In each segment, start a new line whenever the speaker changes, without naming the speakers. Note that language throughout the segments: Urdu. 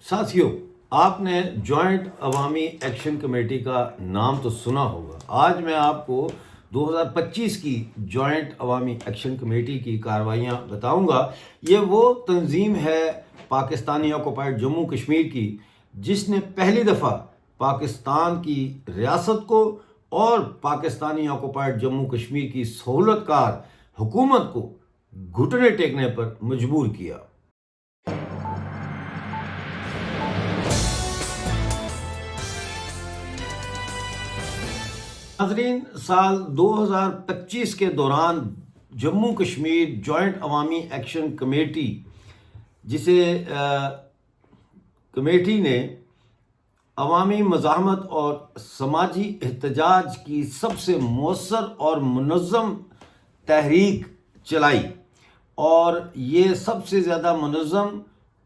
ساتھیوں، آپ نے جوائنٹ عوامی ایکشن کمیٹی کا نام تو سنا ہوگا۔ آج میں آپ کو 2025 کی جوائنٹ عوامی ایکشن کمیٹی کی کارروائیاں بتاؤں گا۔ یہ وہ تنظیم ہے پاکستانی آکوپائیڈ جموں کشمیر کی، جس نے پہلی دفعہ پاکستان کی ریاست کو اور پاکستانی آکوپائیڈ جموں کشمیر کی سہولت کار حکومت کو گھٹنے ٹیکنے پر مجبور کیا۔ ناظرین، سال 2025 کے دوران جموں کشمیر جوائنٹ عوامی ایکشن کمیٹی، جسے کمیٹی نے عوامی مزاحمت اور سماجی احتجاج کی سب سے مؤثر اور منظم تحریک چلائی، اور یہ سب سے زیادہ منظم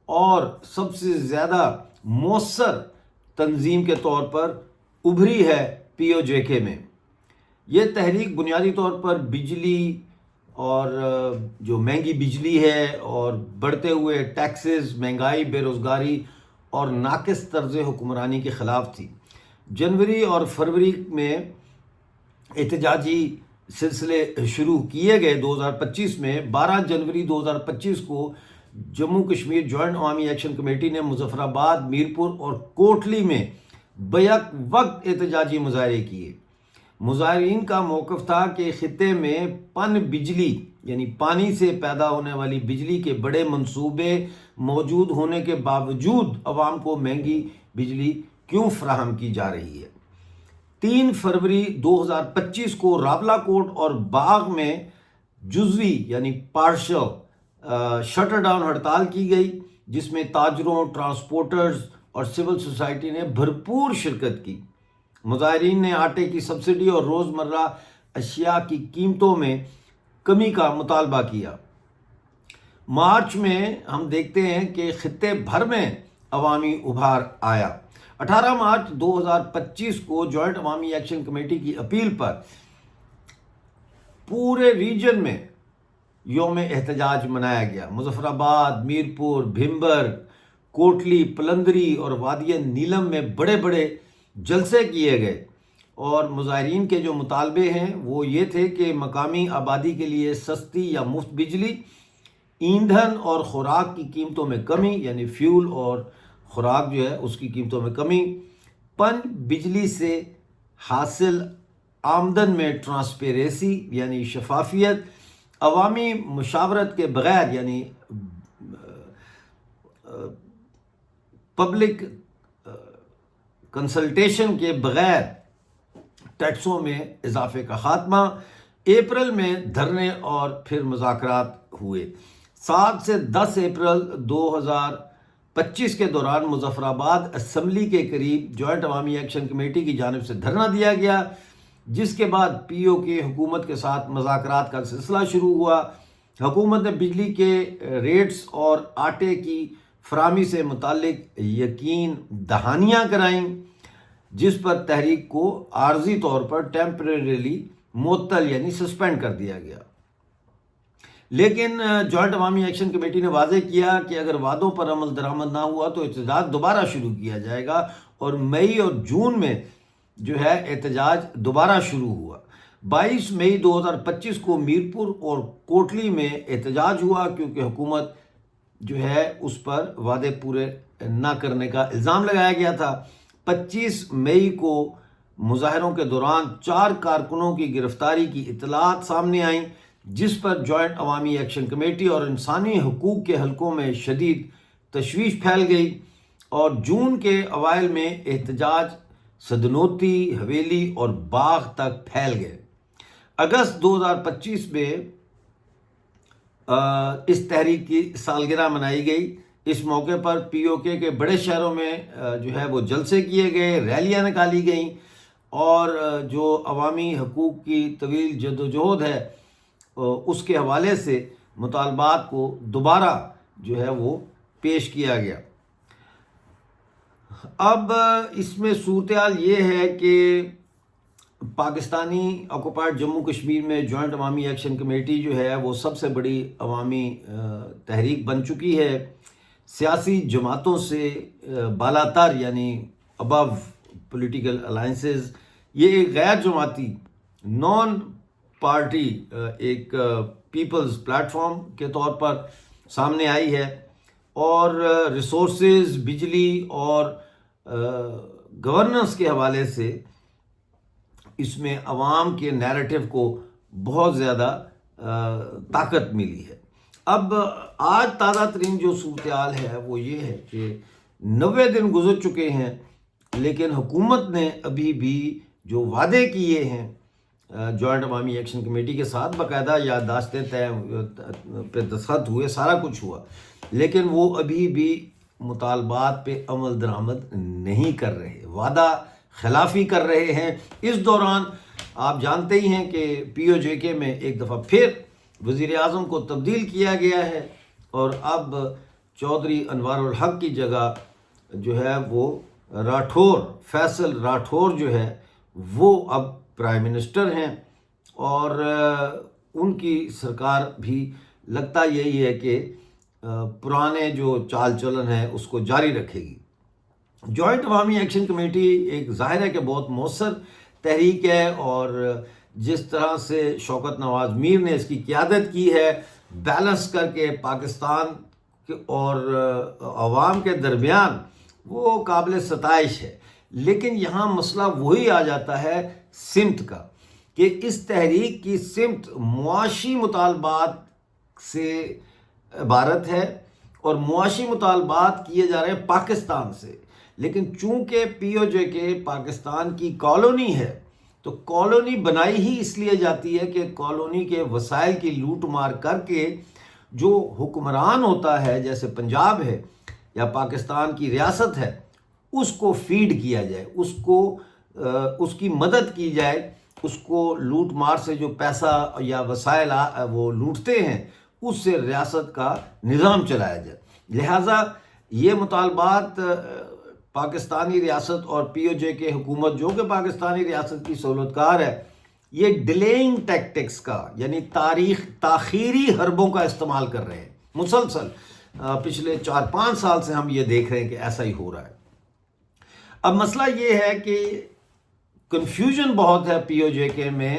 اور سب سے زیادہ مؤثر تنظیم کے طور پر ابھری ہے پی او جے کے میں۔ یہ تحریک بنیادی طور پر بجلی اور جو مہنگی بجلی ہے اور بڑھتے ہوئے ٹیکسز، مہنگائی، بے روزگاری اور ناقص طرز حکمرانی کے خلاف تھی۔ جنوری اور فروری میں احتجاجی سلسلے شروع کیے گئے۔ 2025 میں 12 جنوری 2025 کو جموں کشمیر جوائنٹ عوامی ایکشن کمیٹی نے مظفر آباد، میرپور اور کوٹلی میں بیک وقت احتجاجی مظاہرے کیے۔ مظاہرین کا موقف تھا کہ خطے میں پن بجلی یعنی پانی سے پیدا ہونے والی بجلی کے بڑے منصوبے موجود ہونے کے باوجود عوام کو مہنگی بجلی کیوں فراہم کی جا رہی ہے۔ 3 فروری 2025 کو راولا کوٹ اور باغ میں جزوی یعنی پارشل شٹر ڈاؤن ہڑتال کی گئی، جس میں تاجروں، ٹرانسپورٹرز اور سول سوسائٹی نے بھرپور شرکت کی۔ مظاہرین نے آٹے کی سبسڈی اور روزمرہ اشیاء کی قیمتوں میں کمی کا مطالبہ کیا۔ مارچ میں ہم دیکھتے ہیں کہ خطے بھر میں عوامی ابھار آیا۔ 18 مارچ 2025 کو جوائنٹ عوامی ایکشن کمیٹی کی اپیل پر پورے ریجن میں یوم احتجاج منایا گیا۔ مظفر آباد، میرپور، بھمبر، کوٹلی، پلندری اور وادی نیلم میں بڑے بڑے جلسے کیے گئے، اور مظاہرین کے جو مطالبے ہیں وہ یہ تھے کہ مقامی آبادی کے لیے سستی یا مفت بجلی، ایندھن اور خوراک کی قیمتوں میں کمی یعنی فیول اور خوراک جو ہے اس کی قیمتوں میں کمی، پن بجلی سے حاصل آمدن میں ٹرانسپیریسی یعنی شفافیت، عوامی مشاورت کے بغیر یعنی پبلک کنسلٹیشن کے بغیر ٹیکسوں میں اضافے کا خاتمہ۔ اپریل میں دھرنے اور پھر مذاکرات ہوئے۔ 7 سے 10 اپریل 2025 کے دوران مظفر آباد اسمبلی کے قریب جوائنٹ عوامی ایکشن کمیٹی کی جانب سے دھرنا دیا گیا، جس کے بعد پی او کے حکومت کے ساتھ مذاکرات کا سلسلہ شروع ہوا۔ حکومت نے بجلی کے ریٹس اور آٹے کی فراہمی سے متعلق یقین دہانیاں کرائیں، جس پر تحریک کو عارضی طور پر ٹیمپریریلی معطل یعنی سسپینڈ کر دیا گیا۔ لیکن جوائنٹ عوامی ایکشن کمیٹی نے واضح کیا کہ اگر وعدوں پر عمل درآمد نہ ہوا تو احتجاج دوبارہ شروع کیا جائے گا، اور مئی اور جون میں جو ہے احتجاج دوبارہ شروع ہوا۔ 22 مئی 2025 کو میرپور اور کوٹلی میں احتجاج ہوا، کیونکہ حکومت جو ہے اس پر وعدے پورے نہ کرنے کا الزام لگایا گیا تھا۔ 25 مئی کو مظاہروں کے دوران 4 کارکنوں کی گرفتاری کی اطلاعات سامنے آئیں، جس پر جوائنٹ عوامی ایکشن کمیٹی اور انسانی حقوق کے حلقوں میں شدید تشویش پھیل گئی، اور جون کے اوائل میں احتجاج سدنوتی، حویلی اور باغ تک پھیل گئے۔ اگست 2025 میں اس تحریک کی سالگرہ منائی گئی۔ اس موقع پر پی او کے بڑے شہروں میں جو ہے وہ جلسے کیے گئے، ریلیاں نکالی گئیں، اور جو عوامی حقوق کی طویل جدوجہد ہے اس کے حوالے سے مطالبات کو دوبارہ جو ہے وہ پیش کیا گیا۔ اب اس میں صورتحال یہ ہے کہ پاکستانی آکوپائیڈ جموں کشمیر میں جوائنٹ عوامی ایکشن کمیٹی جو ہے وہ سب سے بڑی عوامی تحریک بن چکی ہے۔ سیاسی جماعتوں سے بالاتر یعنی ابو پولیٹیکل الائنسز، یہ ایک غیر جماعتی نان پارٹی ایک پیپلز پلیٹ فارم کے طور پر سامنے آئی ہے، اور ریسورسز، بجلی اور گورننس کے حوالے سے اس میں عوام کے نیریٹو کو بہت زیادہ طاقت ملی ہے۔ اب آج تازہ ترین جو صورتحال ہے وہ یہ ہے کہ 90 دن گزر چکے ہیں، لیکن حکومت نے ابھی بھی جو وعدے کیے ہیں جوائنٹ عوامی ایکشن کمیٹی کے ساتھ، باقاعدہ یادداشتیں طے پہ دستخط ہوئے، سارا کچھ ہوا، لیکن وہ ابھی بھی مطالبات پہ عمل درآمد نہیں کر رہے، وعدہ خلافی کر رہے ہیں۔ اس دوران آپ جانتے ہی ہیں کہ پی او جے کے میں ایک دفعہ پھر وزیر اعظم کو تبدیل کیا گیا ہے، اور اب چودھری انوار الحق کی جگہ جو ہے وہ راٹھور، فیصل راٹھور جو ہے وہ اب پرائم منسٹر ہیں، اور ان کی سرکار بھی لگتا یہی ہے کہ پرانے جو چال چلن ہے اس کو جاری رکھے گی۔ جوائنٹ عوامی ایکشن کمیٹی ایک ظاہر ہے کہ بہت مؤثر تحریک ہے، اور جس طرح سے شوکت نواز میر نے اس کی قیادت کی ہے، بیلنس کر کے پاکستان اور عوام کے درمیان، وہ قابل ستائش ہے۔ لیکن یہاں مسئلہ وہی آ جاتا ہے سمت کا، کہ اس تحریک کی سمت معاشی مطالبات سے عبارت ہے، اور معاشی مطالبات کیے جا رہے ہیں پاکستان سے، لیکن چونکہ پی او جے کے پاکستان کی کالونی ہے، تو کالونی بنائی ہی اس لیے جاتی ہے کہ کالونی کے وسائل کی لوٹ مار کر کے جو حکمران ہوتا ہے، جیسے پنجاب ہے یا پاکستان کی ریاست ہے، اس کو فیڈ کیا جائے، اس کی مدد کی جائے، اس کو لوٹ مار سے جو پیسہ یا وسائل وہ لوٹتے ہیں اس سے ریاست کا نظام چلایا جائے۔ لہٰذا یہ مطالبات پاکستانی ریاست اور پی او جے کے حکومت، جو کہ پاکستانی ریاست کی سہولت کار ہے، یہ ڈیلینگ ٹیکٹکس کا یعنی تاخیری حربوں کا استعمال کر رہے ہیں مسلسل۔ پچھلے 4-5 سال سے ہم یہ دیکھ رہے ہیں کہ ایسا ہی ہو رہا ہے۔ اب مسئلہ یہ ہے کہ کنفیوژن بہت ہے پی او جے کے میں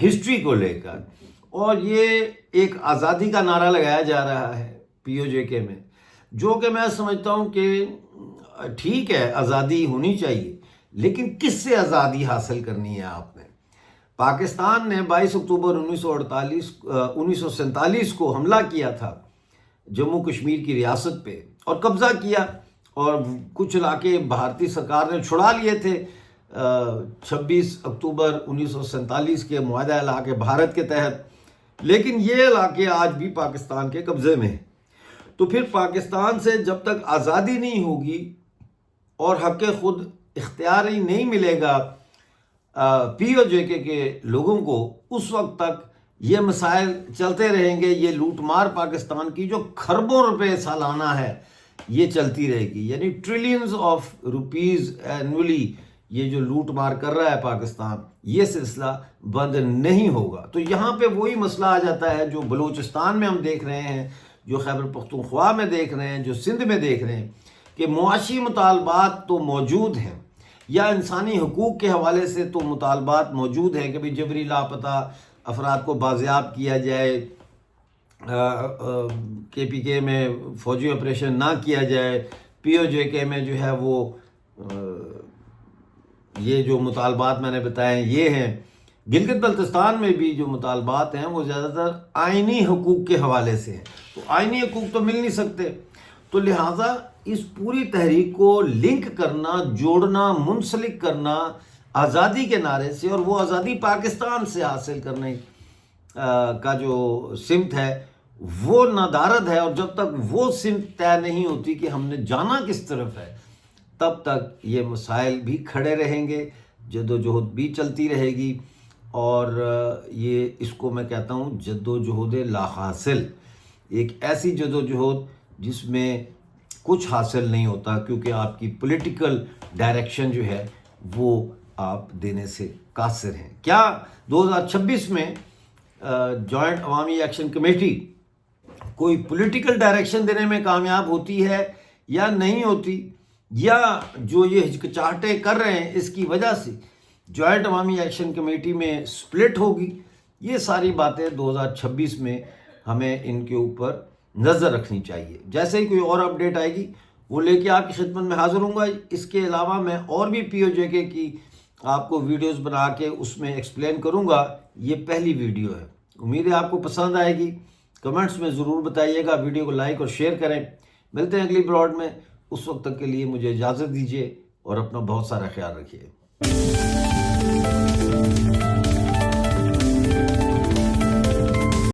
ہسٹری کو لے کر، اور یہ ایک آزادی کا نعرہ لگایا جا رہا ہے پی او جے کے میں، جو کہ میں سمجھتا ہوں کہ ٹھیک ہے، آزادی ہونی چاہیے، لیکن کس سے آزادی حاصل کرنی ہے آپ نے؟ پاکستان نے 22 اکتوبر 1947 کو حملہ کیا تھا جموں کشمیر کی ریاست پہ، اور قبضہ کیا، اور کچھ علاقے بھارتی سرکار نے چھڑا لیے تھے 26 اکتوبر 1947 کے معاہدہ علاقے بھارت کے تحت، لیکن یہ علاقے آج بھی پاکستان کے قبضے میں ہیں۔ تو پھر پاکستان سے جب تک آزادی نہیں ہوگی اور حق خود اختیاری نہیں ملے گا پی او جے کے لوگوں کو، اس وقت تک یہ مسائل چلتے رہیں گے۔ یہ لوٹ مار پاکستان کی جو کھربوں روپے سالانہ ہے یہ چلتی رہے گی، یعنی ٹریلینز آف روپیز اینولی یہ جو لوٹ مار کر رہا ہے پاکستان، یہ سلسلہ بند نہیں ہوگا۔ تو یہاں پہ وہی مسئلہ آ جاتا ہے جو بلوچستان میں ہم دیکھ رہے ہیں، جو خیبر پختونخوا میں دیکھ رہے ہیں، جو سندھ میں دیکھ رہے ہیں، کہ معاشی مطالبات تو موجود ہیں، یا انسانی حقوق کے حوالے سے تو مطالبات موجود ہیں کہ بھی جبری لاپتہ افراد کو بازیاب کیا جائے، کے پی کے میں فوجی آپریشن نہ کیا جائے، پی او جے کے میں جو ہے وہ یہ جو مطالبات میں نے بتائے یہ ہیں۔ گلگت بلتستان میں بھی جو مطالبات ہیں وہ زیادہ تر آئینی حقوق کے حوالے سے ہیں، تو آئینی حقوق تو مل نہیں سکتے، تو لہٰذا اس پوری تحریک کو لنک کرنا، جوڑنا، منسلک کرنا آزادی کے نعرے سے، اور وہ آزادی پاکستان سے حاصل کرنے کا جو سمت ہے وہ ندارد ہے، اور جب تک وہ سمت طے نہیں ہوتی کہ ہم نے جانا کس طرف ہے، تب تک یہ مسائل بھی کھڑے رہیں گے، جدوجہد بھی چلتی رہے گی، اور یہ اس کو میں کہتا ہوں جدوجہد لا حاصل، ایک ایسی جدوجہد جس میں کچھ حاصل نہیں ہوتا، کیونکہ آپ کی پولیٹیکل ڈائریکشن جو ہے وہ آپ دینے سے قاصر ہیں۔ کیا 2026 میں جوائنٹ عوامی ایکشن کمیٹی کوئی پولیٹیکل ڈائریکشن دینے میں کامیاب ہوتی ہے یا نہیں ہوتی، یا جو یہ ہچکچاہٹیں کر رہے ہیں اس کی وجہ سے جوائنٹ عوامی ایکشن کمیٹی میں سپلٹ ہوگی، یہ ساری باتیں 2026 میں ہمیں ان کے اوپر نظر رکھنی چاہیے۔ جیسے ہی کوئی اور اپڈیٹ آئے گی وہ لے کے آپ کی خدمت میں حاضر ہوں گا۔ اس کے علاوہ میں اور بھی پی او جے کے کی آپ کو ویڈیوز بنا کے اس میں ایکسپلین کروں گا، یہ پہلی ویڈیو ہے۔ امید ہے آپ کو پسند آئے گی، کمنٹس میں ضرور بتائیے گا، ویڈیو کو لائک اور شیئر کریں۔ ملتے ہیں اگلی براڈ میں، اس وقت تک کے لیے مجھے اجازت دیجیے اور اپنا بہت سارا خیال رکھیے۔